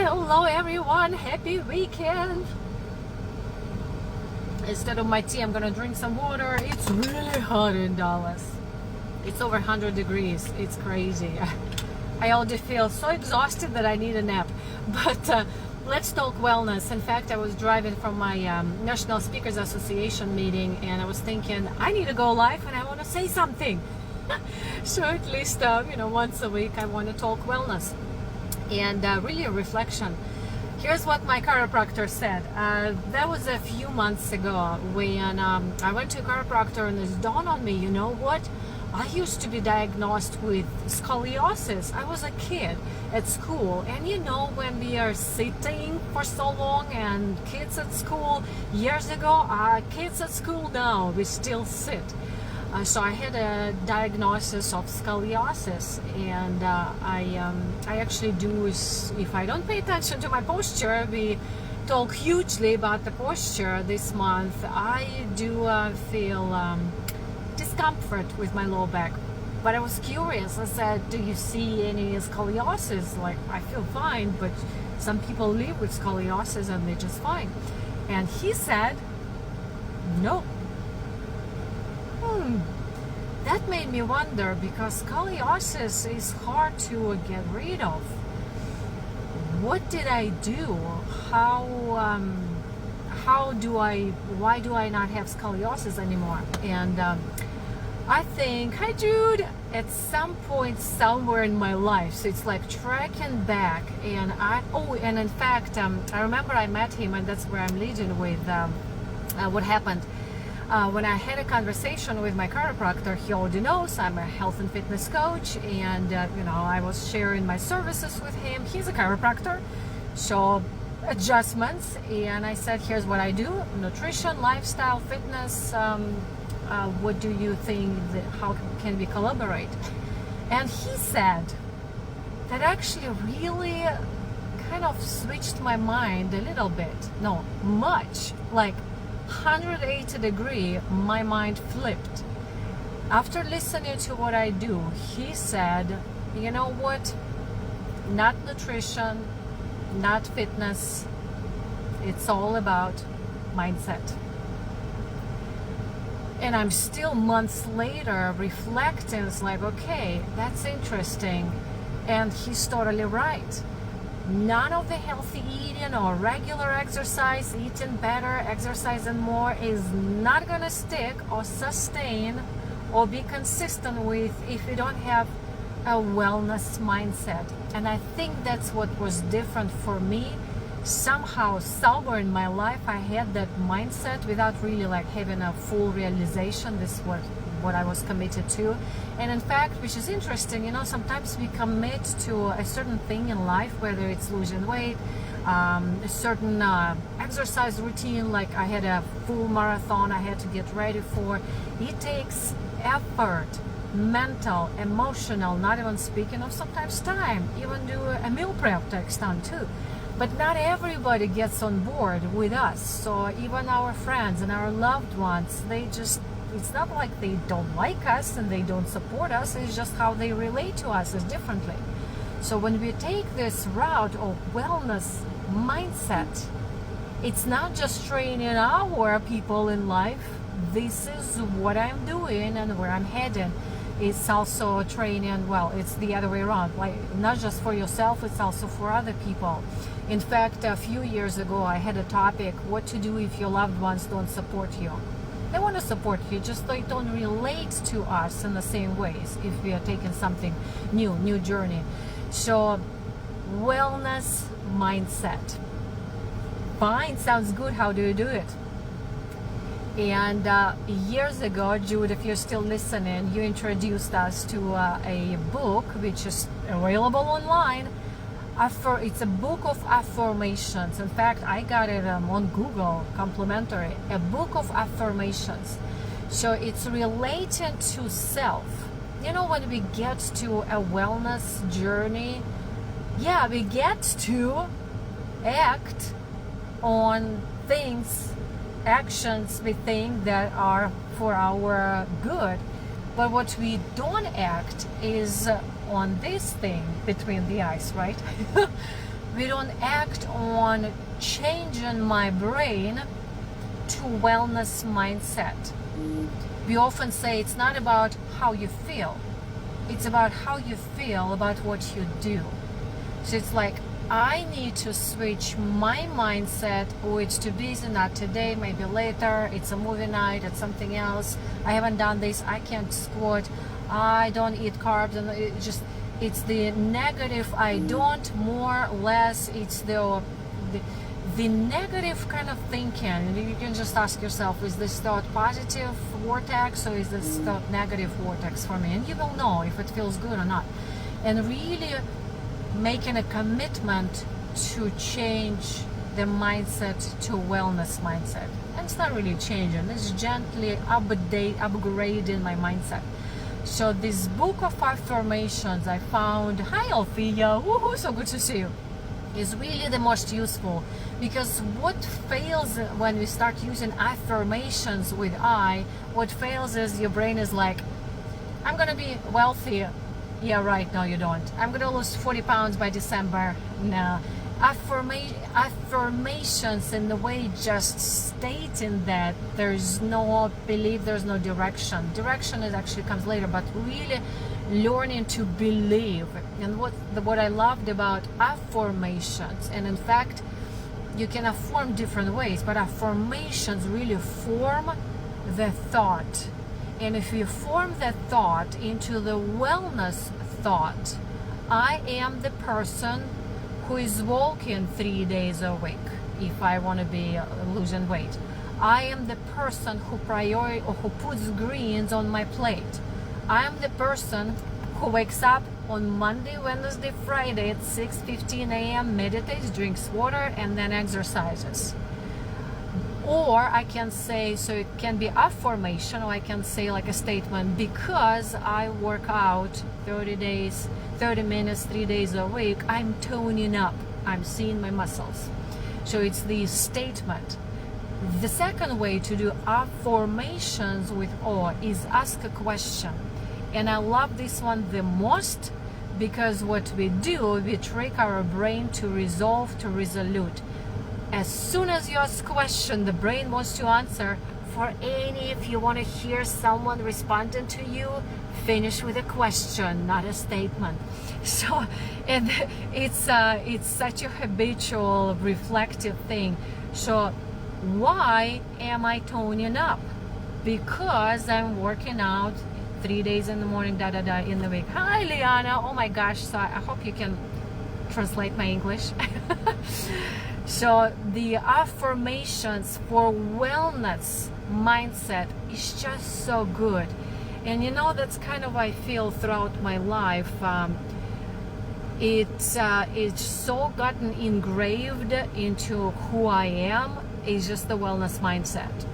Hello everyone, happy weekend. Instead of my tea, I'm gonna drink some water. It's really hot in Dallas. It's over 100 degrees. It's crazy. I already feel so exhausted that I need a nap. But let's talk wellness. In fact, I was driving from my National Speakers Association meeting, and I was thinking, I need to go live and I want to say something. So at least once a week I want to talk wellness and really a reflection. Here's what my chiropractor said. That was a few months ago when I went to a chiropractor, and it dawned on me, you know what? I used to be diagnosed with scoliosis. I was a kid at school, and when we are sitting for so long, and kids at school years ago, kids at school now, we still sit. So I had a diagnosis of scoliosis, and I actually do, if I don't pay attention to my posture, we talk hugely about the posture this month. I do feel discomfort with my lower back. But I was curious. I said, do you see any scoliosis? Like, I feel fine, but some people live with scoliosis and they're just fine. And he said, no. That made me wonder, because scoliosis is hard to get rid of. What did I do? Why do I not have scoliosis anymore? And I think, hi Jude, at some point somewhere in my life, so it's like tracking back, and and in fact, I remember I met him, and that's where I'm leading with what happened. When I had a conversation with my chiropractor, he already knows I'm a health and fitness coach, and I was sharing my services with him. He's a chiropractor, so adjustments, and I said, here's what I do: nutrition, lifestyle, fitness. What do you think? How can we collaborate? And he said that actually really kind of switched my mind a little bit. No, much, like 180 degree, my mind flipped. After listening to what I do, he said, you know what? Not nutrition, not fitness. It's all about mindset. And I'm still months later reflecting. It's like, okay, that's interesting. And he's totally right. None of the healthy eating or regular exercise, eating better, exercising more, is not gonna stick or sustain or be consistent with if you don't have a wellness mindset. And I think that's what was different for me. Somehow, somewhere in my life, I had that mindset without really like having a full realization. This was what I was committed to. And in fact, which is interesting, sometimes we commit to a certain thing in life, whether it's losing weight, a certain exercise routine, like I had a full marathon I had to get ready for. It takes effort, mental, emotional, not even speaking of sometimes time. Even do a meal prep takes time too. But not everybody gets on board with us. So even our friends and our loved ones, it's not like they don't like us and they don't support us. It's just how they relate to us is differently. So when we take this route of wellness mindset, it's not just training our people in life. This is what I'm doing and where I'm heading. It's also training, it's the other way around. Like, not just for yourself, it's also for other people. In fact, a few years ago, I had a topic: what to do if your loved ones don't support you. They want to support you, just they don't relate to us in the same ways if we are taking something new journey. So, wellness mindset. Fine, sounds good. How do you do it? And years ago, Jude, if you're still listening, you introduced us to a book which is available online. It's a book of affirmations. In fact, I got it on Google, complimentary. A book of affirmations. So it's related to self. When we get to a wellness journey, we get to act on things, actions we think that are for our good. But what we don't act is on this thing between the eyes, right? We don't act on changing my brain to wellness mindset. We often say it's not about how you feel, it's about how you feel about what you do. So it's like, I need to switch my mindset. Oh, it's too busy, not today, maybe later, it's a movie night, it's something else, I haven't done this, I can't squat, I don't eat carbs, and it's the negative, I don't, more, less, it's the negative kind of thinking. You can just ask yourself, is this thought positive vortex or is this thought negative vortex for me? And you will know if it feels good or not. And really making a commitment to change the mindset to wellness mindset. And it's not really changing, it's gently upgrading my mindset. So this book of affirmations I found, hi Althea, woohoo, so good to see you, is really the most useful, because what fails when we start using affirmations with what fails is your brain is like, I'm gonna be wealthy. Yeah, right, no you don't. I'm gonna lose 40 pounds by December. No. Affirmations in the way just stating that there's no belief, there's no direction. Direction is actually comes later, but really learning to believe. And what I loved about affirmations, and in fact you can affirm different ways, but affirmations really form the thought. And if you form that thought into the wellness thought, I am the person who is walking 3 days a week if I want to be losing weight. I am the person who who puts greens on my plate. I am the person who wakes up on Monday, Wednesday, Friday at 6:15 a.m., meditates, drinks water, and then exercises. Or I can say, so it can be affirmation, or I can say like a statement, because I work out 30 minutes, 3 days a week, I'm toning up, I'm seeing my muscles. So it's the statement. The second way to do affirmations with awe is ask a question. And I love this one the most, because what we do, we trick our brain to resolve, to resolute. As soon as you ask a question, the brain wants to answer. If you want to hear someone responding to you, finish with a question, not a statement. So, and it's such a habitual, reflective thing. So, why am I toning up? Because I'm working out 3 days in the morning, in the week. Hi, Liana. Oh my gosh. So I hope you can translate my English. So the affirmations for wellness mindset is just so good. And you know, that's kind of I feel throughout my life. It's so gotten engraved into who I am, is just the wellness mindset.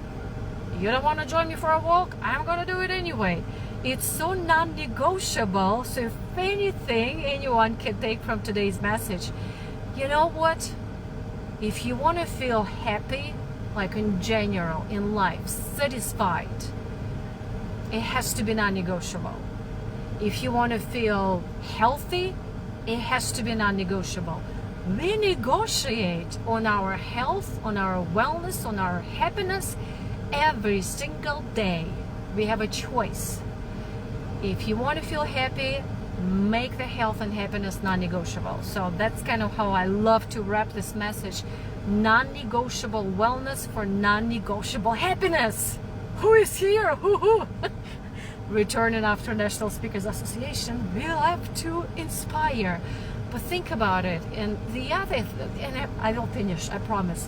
You don't want to join me for a walk? I'm gonna do it anyway. It's so non-negotiable. So if anything anyone can take from today's message, you know what? If you want to feel happy, like in general, in life, satisfied, it has to be non-negotiable. If you want to feel healthy, it has to be non-negotiable. We negotiate on our health, on our wellness, on our happiness every single day. We have a choice. If you want to feel happy, make the health and happiness non-negotiable. So that's kind of how I love to wrap this message. Non-negotiable wellness for non-negotiable happiness. Who is here? Who? Returning after National Speakers Association, we have to inspire. But think about it. And the other, and I will finish, I promise.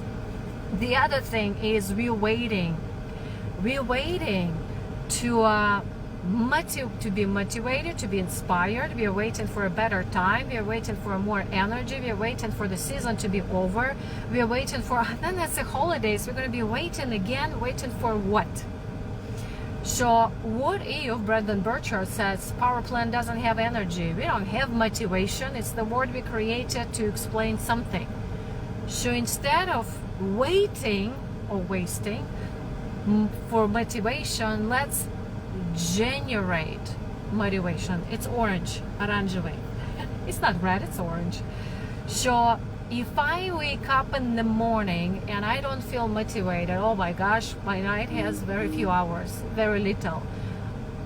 The other thing is we're waiting to be motivated, to be inspired. We are waiting for a better time. We are waiting for more energy. We are waiting for the season to be over. We are waiting for, then that's the holidays. We're going to be waiting again, waiting for what? So what if Brandon Burchard says power plant doesn't have energy? We don't have motivation. It's the word we created to explain something. So instead of waiting or wasting for motivation, let's generate motivation. It's orange, orange. It's not red, it's orange. So If I wake up in the morning and I don't feel motivated, oh my gosh, my night has very few hours, very little.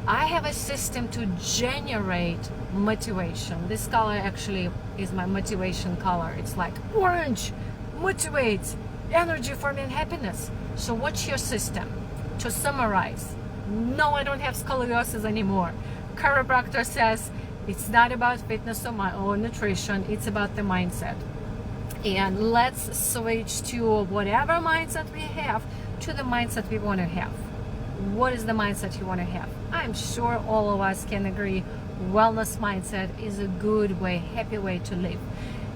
I have a system to generate motivation. This color actually is my motivation color. It's like orange, motivates, energy for me and happiness. So what's your system? To summarize, no, I don't have scoliosis anymore. Chiropractor says it's not about fitness or nutrition, it's about the mindset. And let's switch to whatever mindset we have to the mindset we want to have. What is the mindset you want to have? I'm sure all of us can agree wellness mindset is a good way, happy way to live.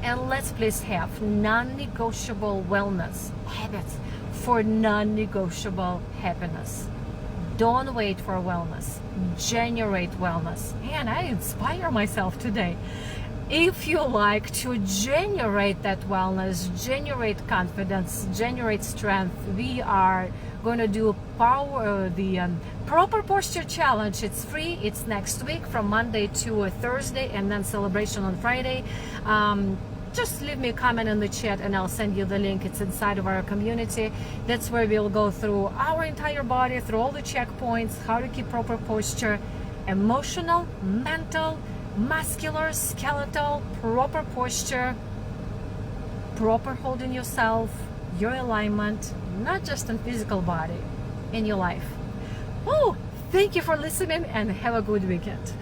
And let's please have non-negotiable wellness habits for non-negotiable happiness. Don't wait for wellness. Generate wellness. And I inspire myself today. If you like to generate that wellness, generate confidence, generate strength, we are going to do the proper posture challenge. It's free. It's next week from Monday to Thursday, and then celebration on Friday. Just leave me a comment in the chat and I'll send you the link. It's inside of our community. That's where we'll go through our entire body, through all the checkpoints, how to keep proper posture, emotional, mental, muscular, skeletal, proper posture, proper holding yourself, your alignment, not just in physical body, in your life. Oh, thank you for listening and have a good weekend.